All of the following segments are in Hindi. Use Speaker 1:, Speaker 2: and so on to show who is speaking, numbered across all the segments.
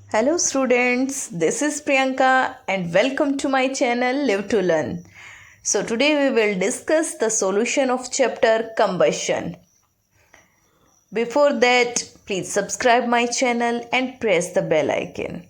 Speaker 1: Hello students, this is Priyanka and welcome to my channel Live to Learn. So today we will discuss the solution of chapter Combustion. Before that, please subscribe my channel and press the bell icon.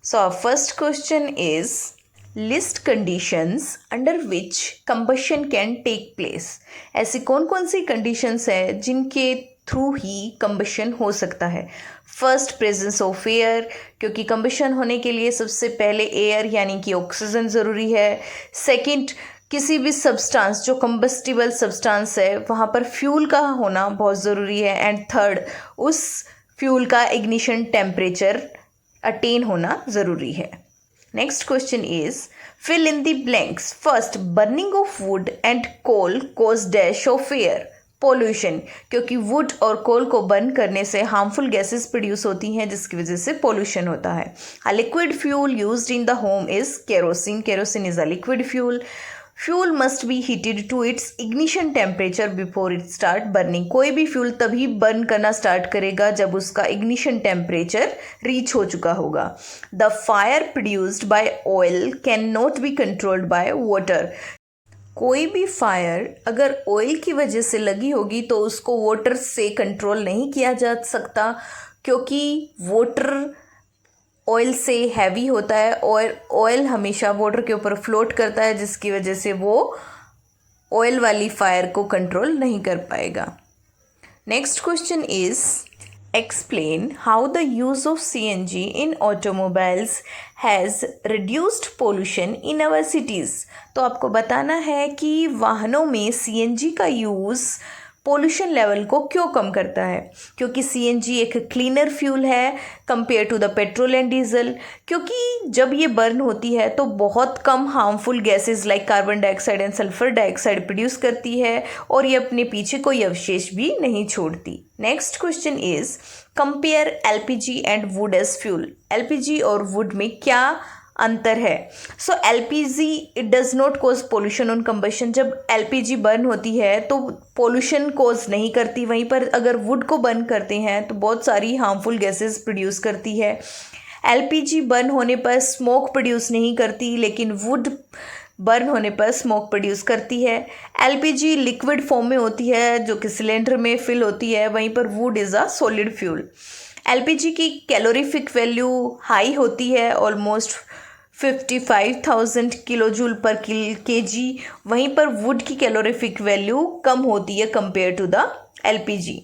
Speaker 1: So our first question is, list conditions under which combustion can take place. ऐसी कौन कौन सी conditions है जिनके थ्रू ही कंबशन हो सकता है. फर्स्ट, प्रेजेंस ऑफ एयर, क्योंकि कंबशन होने के लिए सबसे पहले एयर यानी कि ऑक्सीजन ज़रूरी है. सेकंड, किसी भी सब्सटेंस जो कंबस्टिबल सब्सटेंस है वहाँ पर फ्यूल का होना बहुत ज़रूरी है. एंड थर्ड, उस फ्यूल का इग्निशन टेम्परेचर अटेन होना ज़रूरी है. Next question is, fill in the blanks. First, burning of wood and coal cause dash of air. Pollution, क्योंकि वुड और कोल को बर्न करने से हार्मफुल गैसेस प्रोड्यूस होती हैं जिसकी वजह से पोल्यूशन होता है. A liquid fuel used in the home is kerosene. Kerosene is a liquid fuel. Fuel must be heated to its ignition temperature before it start burning. कोई भी फ्यूल तभी बर्न करना स्टार्ट करेगा जब उसका इग्निशन टेम्परेचर रीच हो चुका होगा. The fire produced by oil can not be controlled by water. कोई भी फायर अगर ऑयल की वजह से लगी होगी तो उसको वाटर से कंट्रोल नहीं किया जा सकता, क्योंकि वाटर ऑयल से हैवी होता है और ऑयल हमेशा वाटर के ऊपर फ्लोट करता है जिसकी वजह से वो ऑयल वाली फायर को कंट्रोल नहीं कर पाएगा. Next question is, explain how the use of CNG in automobiles has reduced pollution in our cities. तो आपको बताना है कि वाहनों में CNG का यूज़ पोल्यूशन लेवल को क्यों कम करता है. क्योंकि CNG एक क्लीनर फ्यूल है compare to the petrol and diesel. क्योंकि जब ये बर्न होती है तो बहुत कम harmful gases like carbon dioxide and sulphur dioxide produce करती है और ये अपने पीछे कोई अवशेष भी नहीं छोड़ती. Next question is, compare LPG and wood as fuel. LPG और वुड में क्या अंतर है. So LPG it does not cause pollution on combustion. जब LPG बर्न होती है तो पोल्यूशन कोज नहीं करती, वहीं पर अगर वुड को बर्न करते हैं तो बहुत सारी हार्मफुल गैसेस प्रोड्यूस करती है. LPG बर्न होने पर स्मोक प्रोड्यूस नहीं करती, लेकिन वुड बर्न होने पर स्मोक प्रोड्यूस करती है. LPG लिक्विड फॉर्म में होती है जो कि सिलेंडर में फिल होती है, वहीं पर would is a solid fuel. LPG की कैलोरीफिक वैल्यू हाई होती है, ऑलमोस्ट 55,000 किलो जूल पर kg. वहीं पर वुड की कैलोरीफिक वैल्यू कम होती है कंपेयर टू द LPG.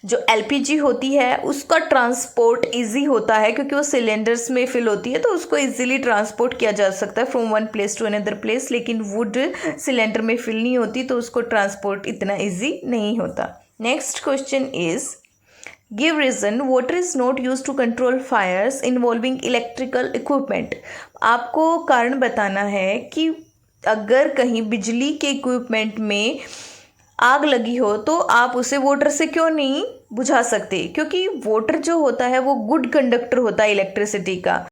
Speaker 1: जो LPG होती है उसका ट्रांसपोर्ट इजी होता है क्योंकि वो सिलेंडर्स में फिल होती है, तो उसको इजीली ट्रांसपोर्ट किया जा सकता है from one place to another place. लेकिन वुड सिलेंडर में फिल नहीं होती तो उसको ट्रांसपोर्ट इतना इजी नहीं होता. Next question is, give reason water is not use to control fires involving electrical equipment. आपको कारण बताना है कि अगर कहीं बिजली के इक्विपमेंट में आग लगी हो तो आप उसे वाटर से क्यों नहीं बुझा सकते. क्योंकि वाटर जो होता है वो गुड कंडक्टर होता है इलेक्ट्रिसिटी का.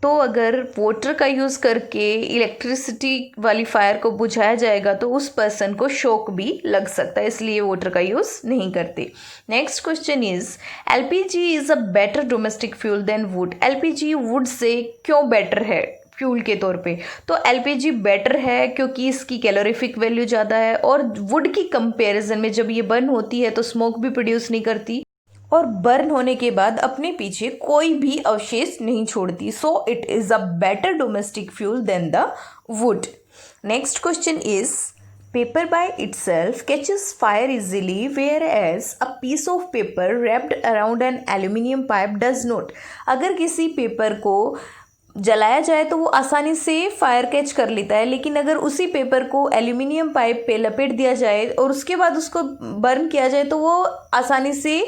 Speaker 1: तो अगर वाटर का यूज़ करके इलेक्ट्रिसिटी वाली फायर को बुझाया जाएगा तो उस पर्सन को शॉक भी लग सकता है, इसलिए वाटर का यूज़ नहीं करते. Next question is, LPG is a better domestic fuel than wood. LPG wood से क्यों बेटर है फ्यूल के तौर पे. तो LPG बेटर है क्योंकि इसकी कैलोरीफिक वैल्यू ज़्यादा है और वुड की कंपैरिजन में जब ये बर्न होती है तो स्मोक भी प्रोड्यूस नहीं करती और बर्न होने के बाद अपने पीछे कोई भी अवशेष नहीं छोड़ती. So it is a better domestic fuel than the wood. Next question is, paper by itself catches fire easily whereas a piece of paper wrapped around an aluminium pipe does not. अगर किसी पेपर को जलाया जाए तो वो आसानी से फायर कैच कर लेता है, लेकिन अगर उसी पेपर को एल्यूमिनियम पाइप पे लपेट दिया जाए और उसके बाद उसको बर्न किया जाए तो वो आसानी से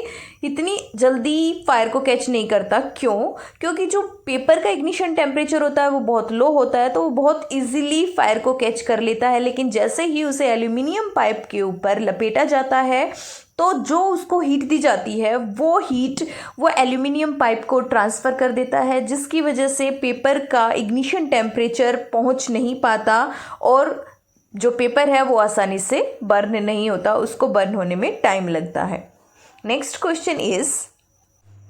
Speaker 1: इतनी जल्दी फायर को कैच नहीं करता. क्यों? क्योंकि जो पेपर का इग्निशन टेम्परेचर होता है वो बहुत लो होता है, तो वो बहुत इजीली फायर को कैच कर लेता है. लेकिन जैसे ही उसे एल्यूमिनियम पाइप के ऊपर लपेटा जाता है तो जो उसको हीट दी जाती है वो हीट वो एल्यूमिनियम पाइप को ट्रांसफ़र कर देता है, जिसकी वजह से पेपर का इग्निशन टेम्परेचर पहुंच नहीं पाता और जो पेपर है वो आसानी से बर्न नहीं होता, उसको बर्न होने में टाइम लगता है. Next question is,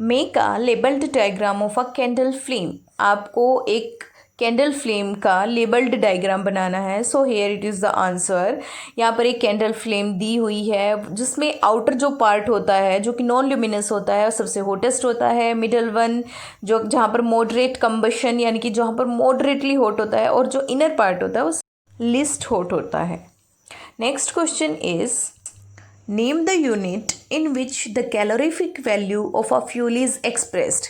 Speaker 1: make a labelled diagram of a candle flame. आपको एक कैंडल फ्लेम का लेबल्ड डायग्राम बनाना है। So here it is the answer. यहाँ पर एक कैंडल फ्लेम दी हुई है जिसमें आउटर जो पार्ट होता है जो कि नॉन ल्यूमिनस होता है सबसे हॉटेस्ट होता है, मिडल वन जो जहाँ पर मॉडरेट कंबशन यानी कि जहाँ पर मॉडरेटली हॉट होता है, और जो इनर पार्ट होता है वो लिस्ट हॉट होता है। Next question is Name the unit in which the calorific value of a fuel is expressed।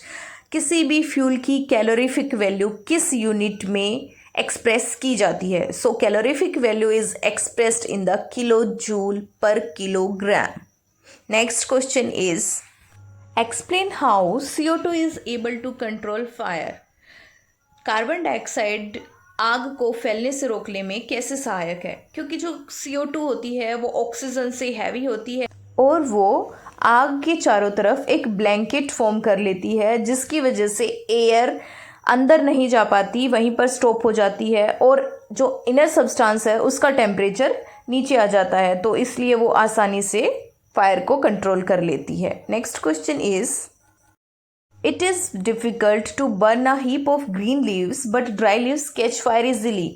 Speaker 1: किसी भी फ्यूल की कैलोरीफिक वैल्यू किस यूनिट में एक्सप्रेस की जाती है। So calorific value is expressed in the kilo joule per kilogram. Next question is explain how CO2 is able to control fire. Carbon dioxide आग को फैलने से रोकने में कैसे सहायक है, क्योंकि जो CO2 होती है वो ऑक्सीजन से हैवी होती है और वो आग के चारों तरफ एक ब्लैंकेट फॉर्म कर लेती है जिसकी वजह से एयर अंदर नहीं जा पाती, वहीं पर स्टॉप हो जाती है और जो इनर सब्सटेंस है उसका टेम्परेचर नीचे आ जाता है, तो इसलिए वो आसानी से फायर को कंट्रोल कर लेती है। Next question is It is difficult to burn a heap of green leaves, but dry leaves catch fire easily।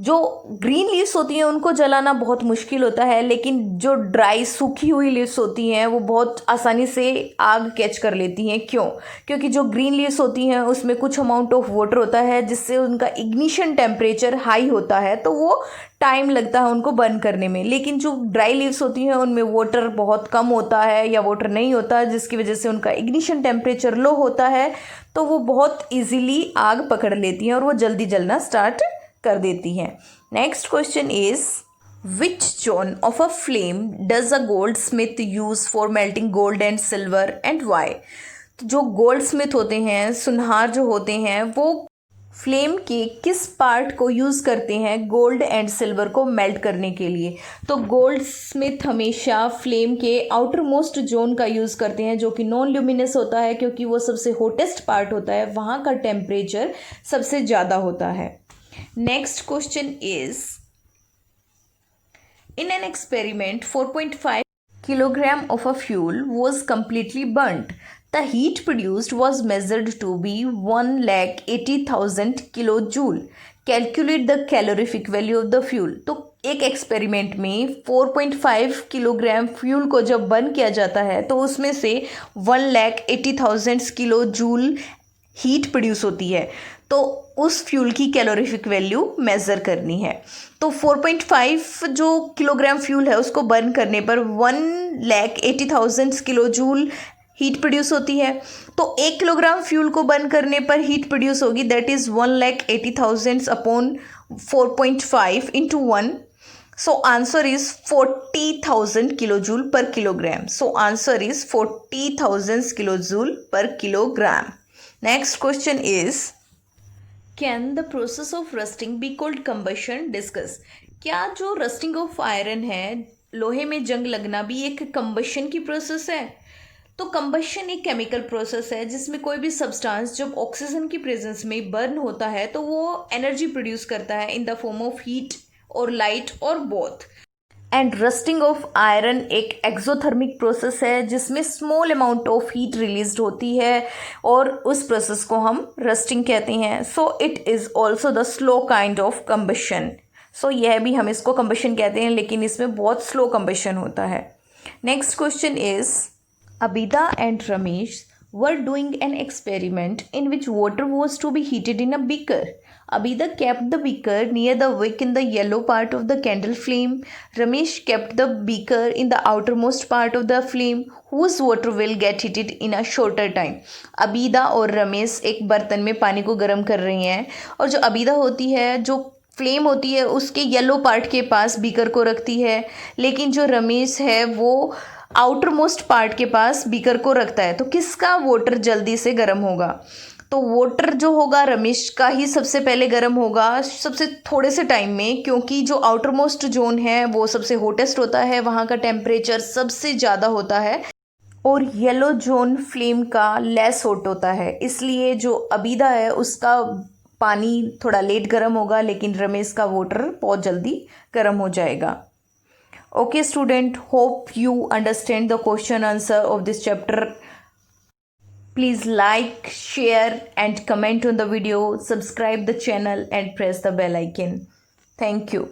Speaker 1: जो ग्रीन लीव्स होती हैं उनको जलाना बहुत मुश्किल होता है, लेकिन जो ड्राई सूखी हुई लीव्स होती हैं वो बहुत आसानी से आग कैच कर लेती हैं। क्यों? क्योंकि जो ग्रीन लीव्स होती हैं उसमें कुछ अमाउंट ऑफ वाटर होता है जिससे उनका इग्निशन टेम्परेचर हाई होता है, तो वो टाइम लगता है उनको बर्न करने में। लेकिन जो ड्राई लीव्स होती हैं उनमें वाटर बहुत कम होता है या वाटर नहीं होता है, जिसकी वजह से उनका इग्निशन टेम्परेचर लो होता है, तो वो बहुत ईजिली आग पकड़ लेती हैं और वो जल्दी जलना स्टार्ट कर देती हैं। Next question is which zone of a flame does a goldsmith use for melting gold and silver and why. जो गोल्ड स्मिथ होते हैं, सुनहार जो होते हैं, वो फ्लेम के किस पार्ट को यूज़ करते हैं गोल्ड एंड सिल्वर को मेल्ट करने के लिए। तो गोल्ड स्मिथ हमेशा फ्लेम के आउटर मोस्ट जोन का यूज़ करते हैं जो कि नॉन ल्यूमिनस होता है, क्योंकि वो सबसे हॉटेस्ट पार्ट होता है, वहाँ का टेम्परेचर सबसे ज़्यादा होता है। Next question is in an experiment 4.5 kilogram of a fuel was completely burnt. The heat produced was measured to be 1,80,000 kilojoule. Calculate the calorific value of the fuel। तो एक एक्सपेरिमेंट में 4.5 किलोग्राम फ्यूल को जब बर्न किया जाता है तो उसमें से 1,80,000 किलो जूल हीट प्रोड्यूस होती है, तो उस फ्यूल की कैलोरीफिक वैल्यू मेज़र करनी है। तो 4.5 जो किलोग्राम फ्यूल है उसको बर्न करने पर 1,80,000 किलो जूल हीट प्रोड्यूस होती है। तो 1 किलोग्राम फ्यूल को बर्न करने पर हीट प्रोड्यूस होगी, that is 1,80,000 upon 4.5 into 1। So answer is 40,000 kilojoule per kilogram. So answer is 40,000 kilojoule per kilogram. Next question is can the process of rusting be called combustion. Discuss. क्या जो रस्टिंग ऑफ आयरन है, लोहे में जंग लगना, भी एक कंबशन की प्रोसेस है? तो कंबशन एक केमिकल प्रोसेस है जिसमें कोई भी सब्सटेंस जब ऑक्सीजन की प्रेजेंस में बर्न होता है तो वो एनर्जी प्रोड्यूस करता है in the form of heat और लाइट और both. And rusting of iron एक एक्सोथर्मिक प्रोसेस है जिसमें small amount of heat release होती है और उस प्रोसेस को हम रस्टिंग कहते हैं। So it is also the slow kind of combustion. So यह भी हम इसको कंबशन कहते हैं, लेकिन इसमें बहुत स्लो कंबशन होता है। Next question is Abida and Ramesh were doing an experiment in which water was to be heated in a beaker. Abida kept the beaker near the wick in the yellow part of the candle flame. Ramesh kept the beaker in the outermost part of the flame. Whose water will get heated in a shorter time? अबीदा और रमेश एक बर्तन में पानी को गर्म कर रही हैं और जो अबीदा होती है, जो फ्लेम होती है, उसके येलो पार्ट के पास बीकर को रखती है, लेकिन जो रमेश है वो आउटर मोस्ट पार्ट के पास बीकर को रखता है। तो किसका वाटर जल्दी से गर्म होगा? तो वाटर जो होगा रमेश का ही सबसे पहले गर्म होगा, सबसे थोड़े से टाइम में, क्योंकि जो आउटर मोस्ट जोन है वो सबसे हॉटेस्ट होता है, वहाँ का टेम्परेचर सबसे ज़्यादा होता है और येलो जोन फ्लेम का लेस हॉट होता है, इसलिए जो अबीदा है उसका पानी थोड़ा लेट गर्म होगा, लेकिन रमेश का वाटर बहुत जल्दी गर्म हो जाएगा। Okay student, hope you understand the question answer of this chapter. Please like, share and comment on the video, subscribe the channel and press the bell icon. Thank you.